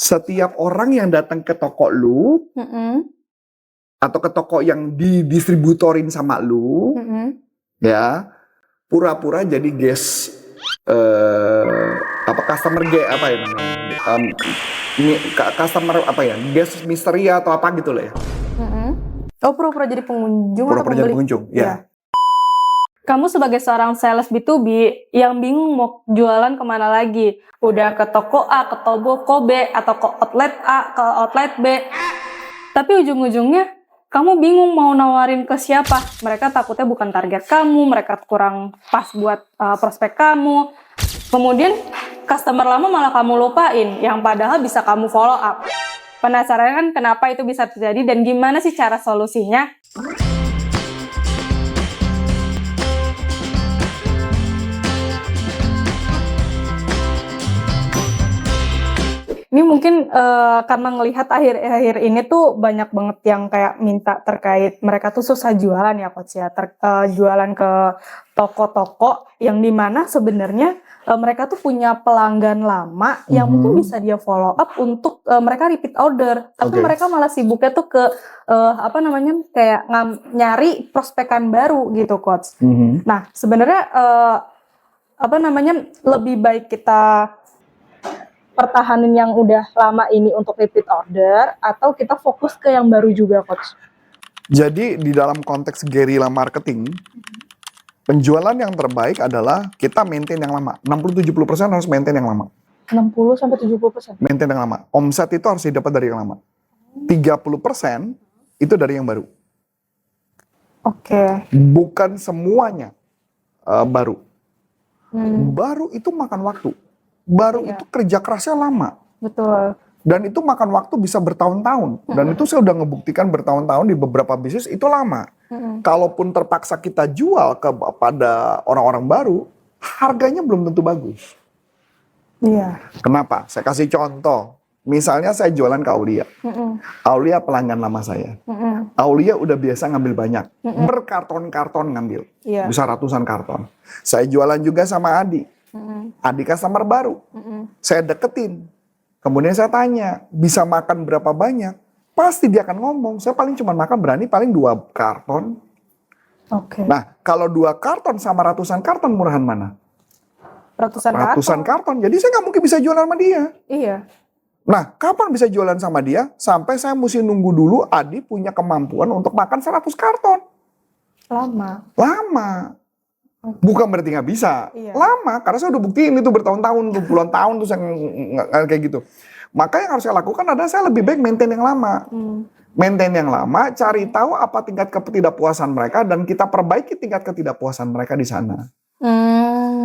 setiap orang yang datang ke toko lu atau ke toko yang didistributorin sama lu, ya, pura-pura jadi guest customer apa ya namanya? Customer apa ya? Guest misteri atau apa gitu lah ya. Oh, pura-pura jadi pengunjung atau Pura-pura jadi pembeli? pengunjung, ya. Kamu sebagai seorang sales B2B yang bingung mau jualan kemana lagi. Udah ke toko A, ke toko B, atau ke outlet A, ke outlet B. Tapi ujung-ujungnya kamu bingung mau nawarin ke siapa. Mereka takutnya bukan target kamu, mereka kurang pas buat prospek kamu. Kemudian customer lama malah kamu lupain, yang padahal bisa kamu follow up. Penasaran kan kenapa itu bisa terjadi dan gimana sih cara solusinya? Ini mungkin karena ngelihat akhir-akhir ini tuh banyak banget yang kayak minta terkait mereka tuh susah jualan ya Coach ya, jualan ke toko-toko yang dimana sebenarnya mereka tuh punya pelanggan lama yang mungkin bisa dia follow up untuk mereka repeat order, tapi mereka malah sibuknya tuh ke kayak nyari prospekan baru gitu Coach. Nah sebenarnya lebih baik kita pertahanan yang udah lama ini untuk repeat order atau kita fokus ke yang baru juga Coach? Jadi di dalam konteks guerrilla marketing, penjualan yang terbaik adalah kita maintain yang lama. 60-70% harus maintain yang lama. 60-70%? Maintain yang lama. Omset itu harus didapat dari yang lama. 30% itu dari yang baru. Oke. Bukan semuanya baru. Baru itu makan waktu. Baru itu kerja kerasnya lama. Betul. Dan itu makan waktu bisa bertahun-tahun. Dan itu saya udah ngebuktikan bertahun-tahun di beberapa bisnis itu lama. Kalaupun terpaksa kita jual kepada orang-orang baru, harganya belum tentu bagus. Iya. Kenapa? Saya kasih contoh. Misalnya saya jualan ke Aulia. Aulia pelanggan lama saya. Aulia udah biasa ngambil banyak. Berkarton-karton ngambil. Bisa ratusan karton. Saya jualan juga sama Adi. Adi customer baru. Saya deketin. Kemudian saya tanya, bisa makan berapa banyak? Pasti dia akan ngomong, saya paling cuma makan paling 2 karton. Nah, kalau 2 karton sama ratusan karton, murahan mana? Ratusan karton. Jadi saya nggak mungkin bisa jualan sama dia. Iya. Nah, kapan bisa jualan sama dia? Sampai saya mesti nunggu dulu Adi punya kemampuan untuk makan 100 karton. Lama. Bukan berarti nggak bisa. Lama, karena saya udah buktiin itu bertahun-tahun, puluhan tahun tuh saya kayak gitu. Maka yang harus saya lakukan adalah saya lebih baik maintain yang lama. Maintain yang lama, cari tahu apa tingkat ketidakpuasan mereka dan kita perbaiki tingkat ketidakpuasan mereka di sana.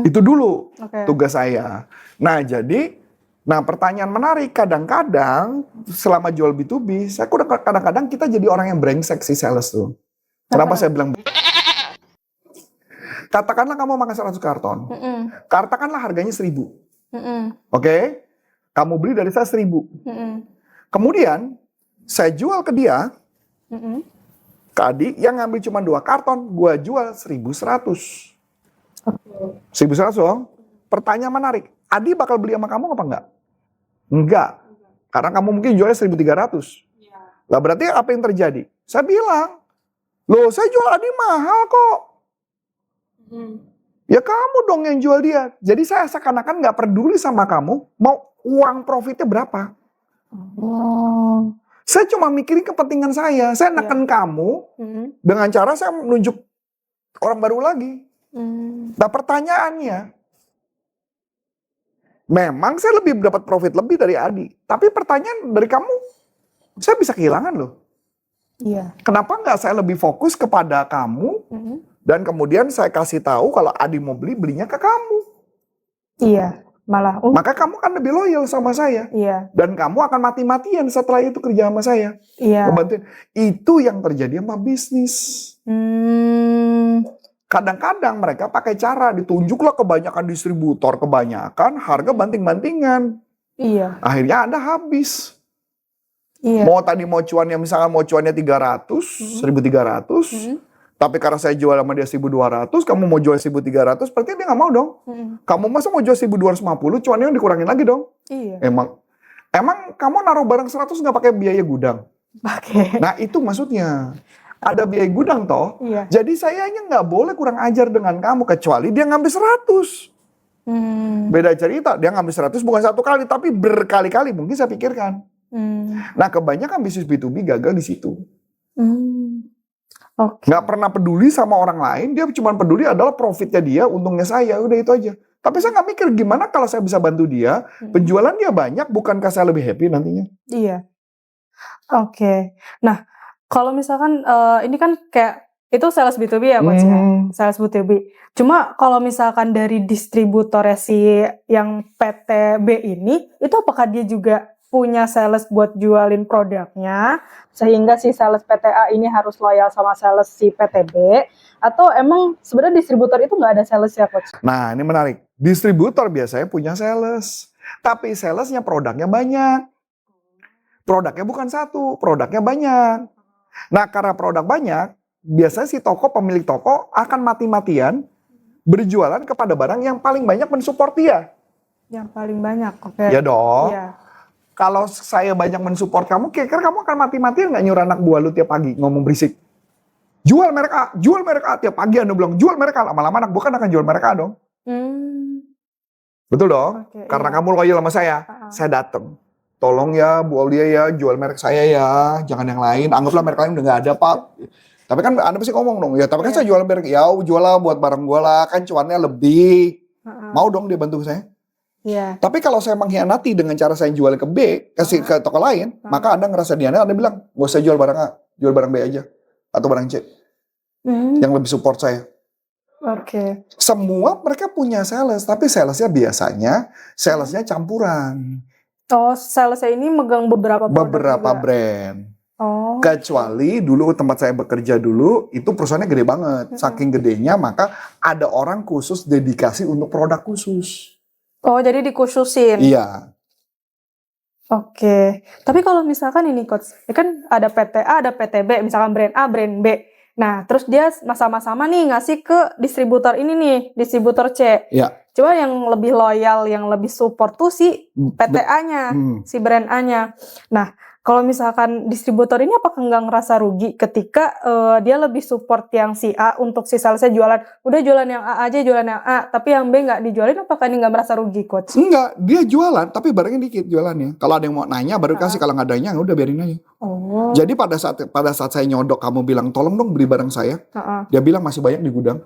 Itu dulu tugas saya. Nah jadi, pertanyaan menarik, kadang-kadang selama jual B2B, saya kadang-kadang kita jadi orang yang brengsek si sales tuh. Kenapa saya bilang katakanlah kamu makan 100 karton. Katakanlah harganya 1.000. Oke? Kamu beli dari saya 1.000. Kemudian, saya jual ke dia, ke Adi, yang ngambil cuma 2 karton, gua jual 1.100. 1.100 dong. Pertanyaan menarik, Adi bakal beli sama kamu apa enggak? Enggak. Karena kamu mungkin jualnya 1.300. Lah berarti apa yang terjadi? Saya bilang, loh saya jual Adi mahal kok. Ya kamu dong yang jual dia. Jadi saya seakan-akan gak peduli sama kamu, mau uang profitnya berapa. Saya cuma mikirin kepentingan saya. Saya neken kamu dengan cara saya menunjuk orang baru lagi. Nah pertanyaannya, memang saya lebih dapat profit lebih dari Adi. Tapi pertanyaan dari kamu, saya bisa kehilangan loh. Kenapa nggak saya lebih fokus kepada kamu dan kemudian saya kasih tahu kalau Adi mau belinya ke kamu. Malah. Maka kamu kan lebih loyal sama saya. Dan kamu akan mati-matian setelah itu kerja sama saya. Ngebantuin. Itu yang terjadi sama bisnis. Kadang-kadang mereka pakai cara ditunjuklah kebanyakan distributor, kebanyakan harga banting-bantingan. Akhirnya Anda habis. Mau cuannya misalkan mau cuannya 300, 1.300. Tapi karena saya jual sama dia 1.200, kamu mau jual 1.300, berarti dia nggak mau dong. Kamu masa mau jual 1.250, cuannya dikurangin lagi dong. Emang Emang kamu naruh barang 100 nggak pakai biaya gudang? Pakai. Nah itu maksudnya. Ada biaya gudang toh. Iya. Jadi sayanya nggak boleh kurang ajar dengan kamu. Kecuali dia ngambil 100. Beda cerita. Dia ngambil 100 bukan satu kali. Tapi berkali-kali mungkin saya pikirkan. Nah kebanyakan bisnis B2B gagal di situ. Nggak pernah peduli sama orang lain. Dia cuma peduli adalah profitnya dia. Untungnya saya. Udah itu aja. Tapi saya nggak mikir gimana kalau saya bisa bantu dia. Penjualan dia banyak. Bukankah saya lebih happy nantinya? Iya. Oke. Nah. Kalau misalkan ini kan kayak itu sales B2B ya Coach ya, sales B2B. Cuma kalau misalkan dari distributornya si yang PTB ini, itu apakah dia juga punya sales buat jualin produknya, sehingga si sales PTA ini harus loyal sama sales si PTB, atau emang sebenarnya distributor itu nggak ada sales ya Coach? Nah ini menarik, distributor biasanya punya sales, tapi salesnya produknya banyak. Produknya bukan satu, produknya banyak. Nah karena produk banyak, biasanya si toko, pemilik toko akan mati-matian berjualan kepada barang yang paling banyak mensupport dia. Yang paling banyak, oke. Ya dong. Iya. Kalau saya banyak mensupport kamu, kira-kira kamu akan mati-matian gak nyuruh anak buah lu tiap pagi ngomong berisik? Jual merek A, tiap pagi Anda bilang jual merek A, lama-lama anak buah kan akan jual merek A dong. Betul dong? Oke, Karena iya. kamu loyal sama saya datang. Tolong ya Bu Aulia ya, jual merek saya ya, jangan yang lain. Anggaplah merek lain udah gak ada Pak. Tapi kan Anda pasti ngomong dong, ya tapi kan saya jual merek, ya jual lah buat barang gue lah, kan cuannya lebih. Mau dong dia bantu saya. Iya. Tapi kalau saya mengkhianati dengan cara saya jual ke B, kasih ke toko lain, maka Anda ngerasa diana, Anda bilang, gak usah jual barang A, jual barang B aja. Atau barang C. Yang lebih support saya. Oke. Semua mereka punya sales, tapi salesnya biasanya, salesnya campuran. Oh, salesnya ini megang beberapa produk Beberapa juga. brand. Oh. Kecuali dulu tempat saya bekerja dulu, itu perusahaannya gede banget. Saking gedenya, maka ada orang khusus dedikasi untuk produk khusus. Oh, jadi dikhususin. Iya. Oke. Tapi kalau misalkan ini Coach, ya kan ada PTA, ada PTB, misalkan brand A, brand B. Nah, terus dia sama-sama nih ngasih ke distributor ini nih, distributor C. Iya. Cuma yang lebih loyal, yang lebih support tuh si PTA-nya, si brand A-nya. Nah, kalau misalkan distributor ini apakah nggak ngerasa rugi ketika dia lebih support yang si A untuk si salesnya jualan, udah jualan yang A aja, jualan yang A, tapi yang B nggak dijualin, apakah ini nggak merasa rugi Coach? Enggak, dia jualan, tapi barangnya dikit jualannya. Kalau ada yang mau nanya, baru kasih. Kalau nggak adanya, udah biarin aja. Oh. Jadi pada saat saya nyodok, kamu bilang, tolong dong beli barang saya. Dia bilang masih banyak di gudang.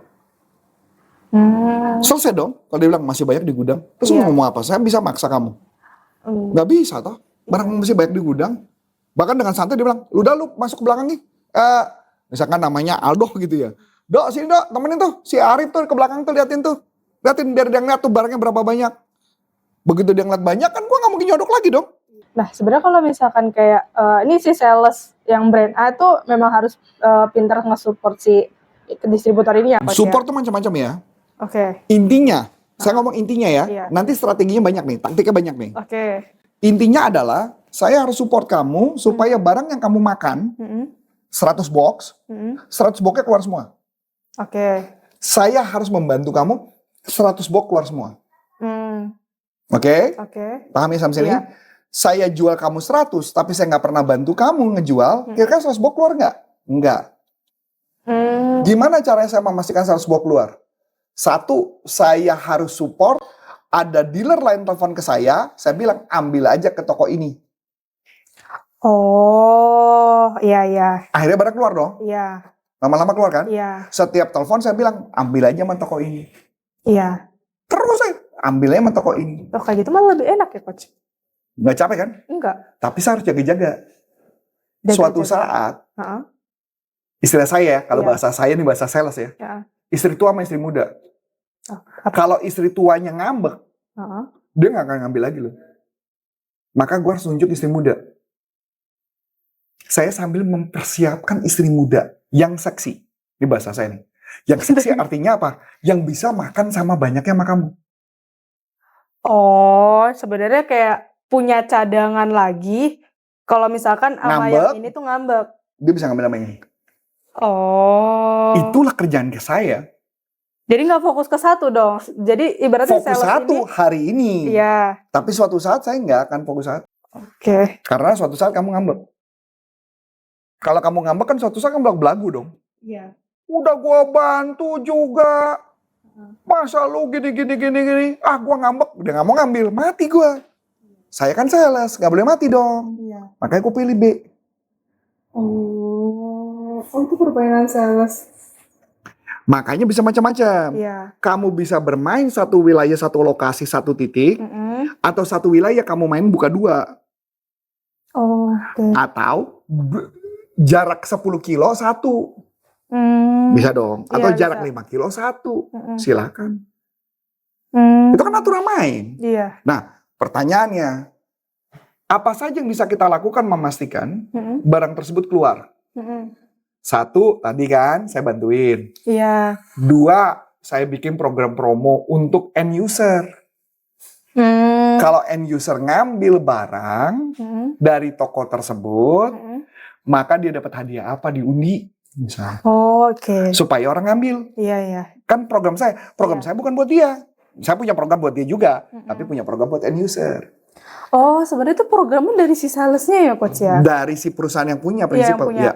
Selesai dong, kalau dia bilang masih banyak di gudang. Terus mau ngomong apa? Saya bisa maksa kamu? Nggak bisa toh. Barang masih banyak di gudang. Bahkan dengan santai dia bilang, udah lu masuk ke belakang nih. Misalkan namanya Aldo gitu ya. Dok, sini dok, temenin tuh. Si Arif tuh ke belakang tuh, liatin tuh. Liatin biar dia ngeliat tuh barangnya berapa banyak. Begitu dia ngeliat banyak kan gua nggak mungkin nyodok lagi dong. Nah, sebenarnya kalau misalkan kayak ini si sales yang brand A tuh memang harus pintar nge-support si distributor ini ya Coach? Support tuh macam-macam ya. Oke. Intinya, saya ngomong intinya ya. Iya. Nanti strateginya banyak nih, taktiknya banyak nih. Oke. Intinya adalah saya harus support kamu supaya barang yang kamu makan 100 box, 100 boxnya keluar semua. Oke. Saya harus membantu kamu 100 box keluar semua. Oke? Oke. Paham ya sampai sini? Iya. Saya jual kamu 100, tapi saya nggak pernah bantu kamu ngejual. Kira-kira 100 box keluar nggak? Enggak. Gimana caranya saya memastikan 100 box keluar? Satu, saya harus support. Ada dealer lain telepon ke saya bilang ambil aja ke toko ini. Oh, iya. Akhirnya barang keluar dong. Iya. Lama-lama keluar kan? Iya. Setiap telepon saya bilang ambil aja sama toko ini. Iya. Terus saya ambil aja sama toko ini. Oh, kayak gitu malah lebih enak ya Coach? Nggak capek kan? Enggak. Tapi saya harus jaga-jaga. Suatu saat, Heeh. istilah saya, kalau Iya. bahasa saya ini bahasa sales ya. Ya. Istri tua sama istri muda. Apa? Kalau istri tuanya ngambek, Heeh. dia nggak akan ngambil lagi loh. Maka gue harus tunjuk istri muda. Saya sambil mempersiapkan istri muda yang seksi. Ini bahasa saya nih. Yang seksi artinya apa? Yang bisa makan sama banyaknya sama kamu. Oh, sebenarnya kayak punya cadangan lagi. Kalau misalkan sama yang ini tuh ngambek. Dia bisa ngambil sama ini. Oh. Itulah kerjaan ke saya. Jadi nggak fokus ke satu dong. Jadi ibaratnya Fokus sales satu ini, hari ini. iya. Tapi suatu saat saya nggak akan fokus satu. Oke. Karena suatu saat kamu ngambek. Kalau kamu ngambek kan suatu saat kamu belagu dong. Iya. Udah gua bantu juga. Masa lu gini. Ah, gua ngambek. Udah gak mau ngambil. Mati gua. Saya kan sales. Gak boleh mati dong. Iya. Makanya gua pilih B. Oh, itu permainan sales. Makanya bisa macam-macam. Iya. Kamu bisa bermain satu wilayah, satu lokasi, satu titik. Atau satu wilayah kamu main buka 2. Oh, oke. Atau jarak 10 kilo 1. Bisa dong. Atau Iya, jarak bisa. 5 kilo 1. Silakan. Itu kan aturan main. Iya. Nah, pertanyaannya, apa saja yang bisa kita lakukan memastikan barang tersebut keluar? 1, tadi kan saya bantuin. Iya. 2, saya bikin program promo untuk end user. Kalau end user ngambil barang dari toko tersebut, maka dia dapat hadiah apa diundi, misalnya. Oh, oke. Supaya orang ngambil. Iya. Kan program saya bukan buat dia. Saya punya program buat dia juga, tapi punya program buat end user. Oh, sebenarnya itu programnya dari si salesnya ya, Coach ya? Dari si perusahaan yang punya Iya, prinsip. yang punya. Ya.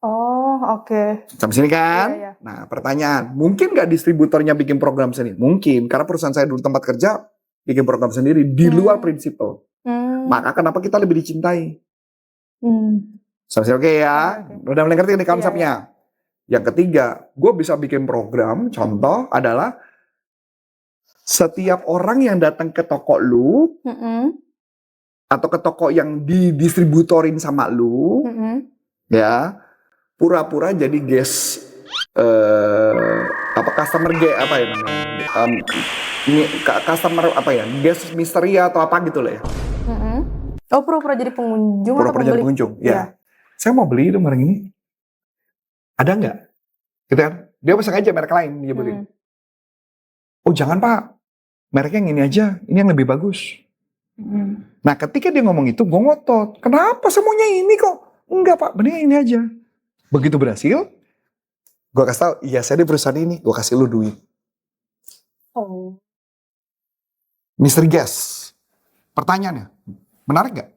Oh, oke. Sampai sini kan? Iya. Nah, pertanyaan, mungkin nggak distributornya bikin program sendiri? Mungkin, karena perusahaan saya dulu tempat kerja bikin program sendiri di luar prinsip. Maka kenapa kita lebih dicintai? Sampai sini oke ya? Oke. Udah mulai ngerti nih konsepnya? Iya. Yang ketiga, gue bisa bikin program, contoh adalah setiap orang yang datang ke toko lu, atau ke toko yang didistributorin sama lu, ya, pura-pura jadi guest, customer apa ya namanya, customer apa ya, guest misteri atau apa gitu lah ya. Oh, pura-pura jadi pengunjung atau Pura-pura jadi pembeli? pengunjung, ya. Saya mau beli dong barang ini. Ada nggak? Gitu kan? Dia bisa aja merek lain nyebutin. Oh jangan Pak, mereknya yang ini aja, ini yang lebih bagus. Nah ketika dia ngomong itu, gue ngotot. Kenapa semuanya ini kok? Enggak Pak, bener ini aja. Begitu berhasil, gue kasih tau, iya saya di perusahaan ini, gue kasih lu duit. Oh. Mr. Guest, pertanyaannya, menarik gak?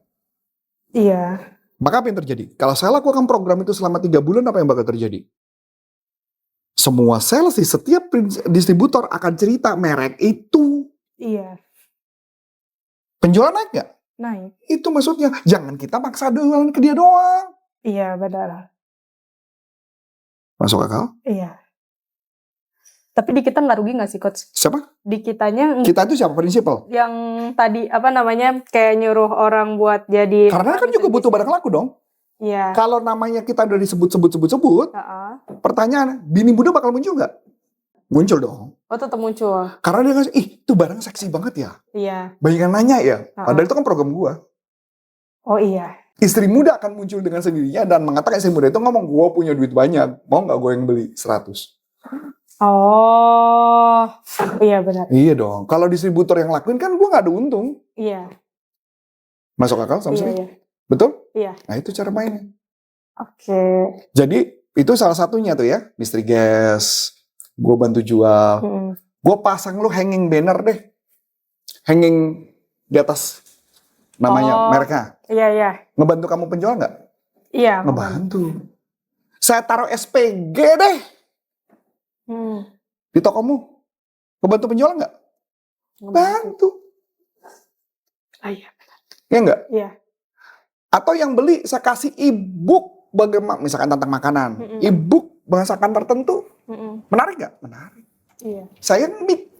Iya. Maka apa yang terjadi? Kalau saya lakukan program itu selama 3 bulan, apa yang bakal terjadi? Semua sales di setiap distributor akan cerita merek itu. Iya. Penjualan naik gak? Naik. Itu maksudnya, jangan kita maksa jualan ke dia doang. Iya, benar. Masuk akal? Iya. Tapi di kita nggak rugi nggak sih, Coach? Siapa? Di kitanya Kita itu siapa prinsipal? yang tadi apa namanya kayak nyuruh orang buat jadi. Karena kan juga butuh barang laku dong. Iya. Kalau namanya kita udah disebut, pertanyaan, bini muda bakal muncul nggak? Muncul dong. Oh, tetap muncul. Karena dia ngasih, itu barang seksi banget ya. Iya. Banyak yang nanya ya. Padahal itu kan program gua. Oh iya. Istri muda akan muncul dengan sendirinya dan mengatakan istri muda itu ngomong, gua punya duit banyak, mau nggak gue yang beli 100? Oh, iya benar. Iya dong. Kalau distributor yang lakuin kan gua nggak ada untung. Iya. Masuk akal sama sini? Iya. Betul? Iya. Nah itu cara mainnya. Oke. Jadi itu salah satunya tuh ya, mystery guest. Gue bantu jual. Gue pasang lu hanging banner deh. Hanging di atas namanya mereknya. Iya. Ngebantu kamu penjual nggak? Iya. Ngebantu. Saya taruh SPG deh di tokomu. Ngebantu penjual nggak? Bantu. Iya. Iya nggak? Iya. Atau yang beli saya kasih e-book bagaimana, misalkan tentang makanan. E-book bahasakan tertentu. Menarik nggak? Menarik. Iya.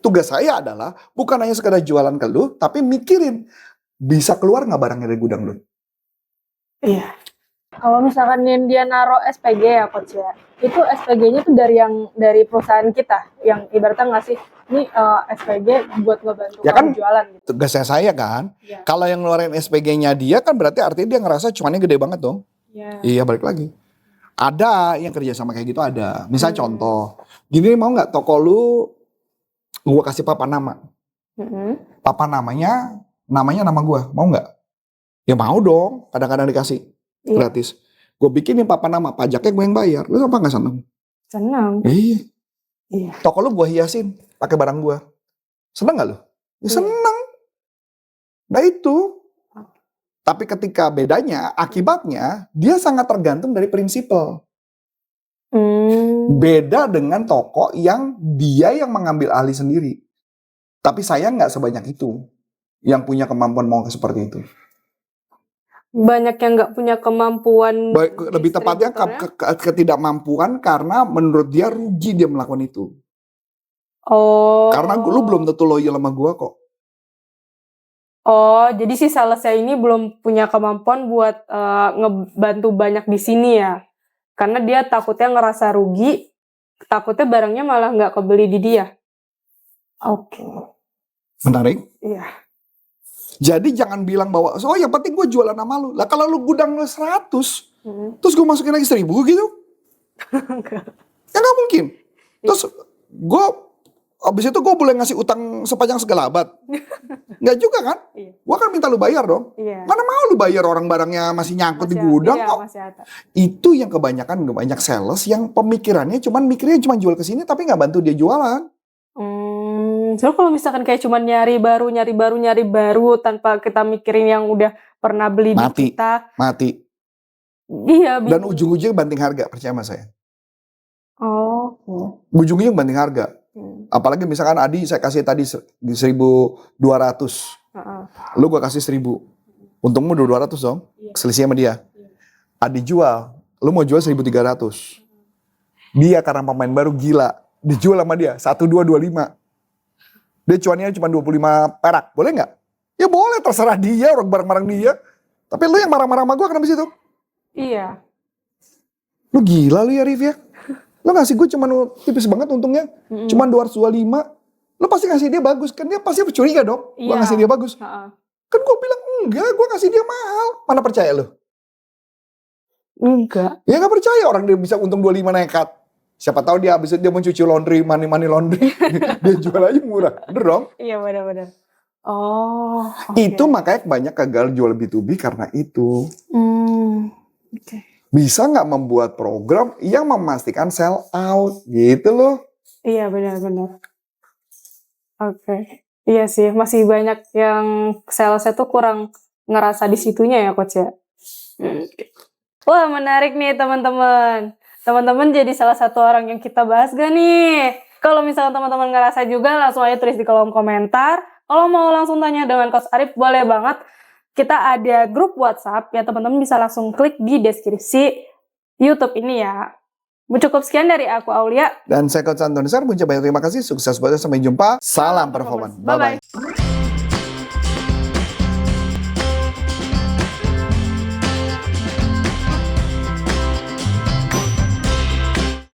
Tugas saya adalah bukan hanya sekedar jualan ke lu, tapi mikirin bisa keluar nggak barangnya dari gudang lu. Iya. Kalau misalkan dia naruh SPG ya Coach ya, itu SPG-nya tuh dari perusahaan kita yang ibaratnya ngasih ini SPG buat ngebantu Ya kan, jualan gitu. Tugasnya saya kan. Ya. Kalau yang ngeluarin SPG-nya dia kan berarti artinya dia ngerasa cuannya gede banget dong. Ya. Iya balik lagi. Ada yang kerja sama kayak gitu ada. Misal contoh, gini mau nggak toko lu gua kasih papan nama. Papan namanya nama gua, mau nggak? Ya mau dong, kadang-kadang dikasih gratis. Gue bikinin papan nama, pajaknya gue yang bayar. Lu apa nggak seneng? Senang. Iya. Toko lu gue hiasin pakai barang gue. Seneng nggak lu? Ya, seneng. Nah itu. Tapi ketika bedanya, akibatnya dia sangat tergantung dari prinsipal. Beda dengan toko yang dia yang mengambil alih sendiri. Tapi saya nggak sebanyak itu yang punya kemampuan mau seperti itu. Banyak yang nggak punya kemampuan. Lebih tepatnya ketidakmampuan karena menurut dia rugi dia melakukan itu. Oh. Karena lu belum tentu loyal sama gua kok. Oh, jadi si salesnya ini belum punya kemampuan buat ngebantu banyak di sini ya? Karena dia takutnya ngerasa rugi, takutnya barangnya malah nggak kebeli di dia. Oke. Menarik? Iya. Jadi jangan bilang bahwa, oh yang penting gue jualan sama lu. Lah kalau lu gudang lu 100, terus gue masukin lagi 1000 gitu? Ya nggak mungkin. Terus gue, abis itu gue boleh ngasih utang sepanjang segala abad? Nggak juga kan? Iya. Gue kan minta lu bayar dong. Iya. Mana mau lu bayar orang barangnya masih nyangkut di gudang kok. Itu yang kebanyakan banyak sales yang pemikirannya mikirnya cuma jual ke sini tapi nggak bantu dia jualan. So kalau misalkan kayak cuma nyari baru tanpa kita mikirin yang udah pernah beli di kita. Mati. Iya. Dan ujung-ujungnya banting harga, percaya sama saya. Oh. Ujungnya banting harga. Apalagi misalkan Adi saya kasih tadi 1.200. Lu gua kasih 1.000. Untungmu 200 dong. Selisih sama dia. Adi jual, lu mau jual 1.300. Dia karena pemain baru gila, dijual sama dia 1.225. Dia cuannya cuma 25 perak, boleh nggak? Ya boleh, terserah dia, orang barang-barang dia. Tapi lu yang marah-marah sama gua kenapa situ? Iya. Lu gila lu ya Rif ya? Lu ngasih gue cuma tipis banget untungnya. Cuma 225. Lu pasti ngasih dia bagus. Kan dia pasti curiga dong. Gue ngasih dia bagus. Kan gue bilang enggak, gue ngasih dia mahal. Mana percaya lu? Enggak. Ya gak percaya orang dia bisa untung 25 nekat. Siapa tahu dia habis itu dia mau cuci laundry, money laundry. Dia jual aja murah. Bener dong? Iya benar-benar. Oh. Itu makanya banyak gagal jual B2B karena itu. Oke. Bisa nggak membuat program yang memastikan sell out gitu loh. Iya benar-benar. Oke. Iya sih, masih banyak yang salesnya tuh kurang ngerasa di situnya ya Coach ya. Wah menarik nih teman-teman. Teman-teman jadi salah satu orang yang kita bahas gak nih? Kalau misalnya teman-teman ngerasa juga langsung aja tulis di kolom komentar. Kalau mau langsung tanya dengan Coach Arif boleh banget. Kita ada grup WhatsApp ya teman-teman bisa langsung klik di deskripsi YouTube ini ya. Cukup sekian dari aku Aulia. Dan saya Coach Antoni Sar, mengucapkan terima kasih. Sukses buat sampai jumpa. Salam performance. Bye-bye.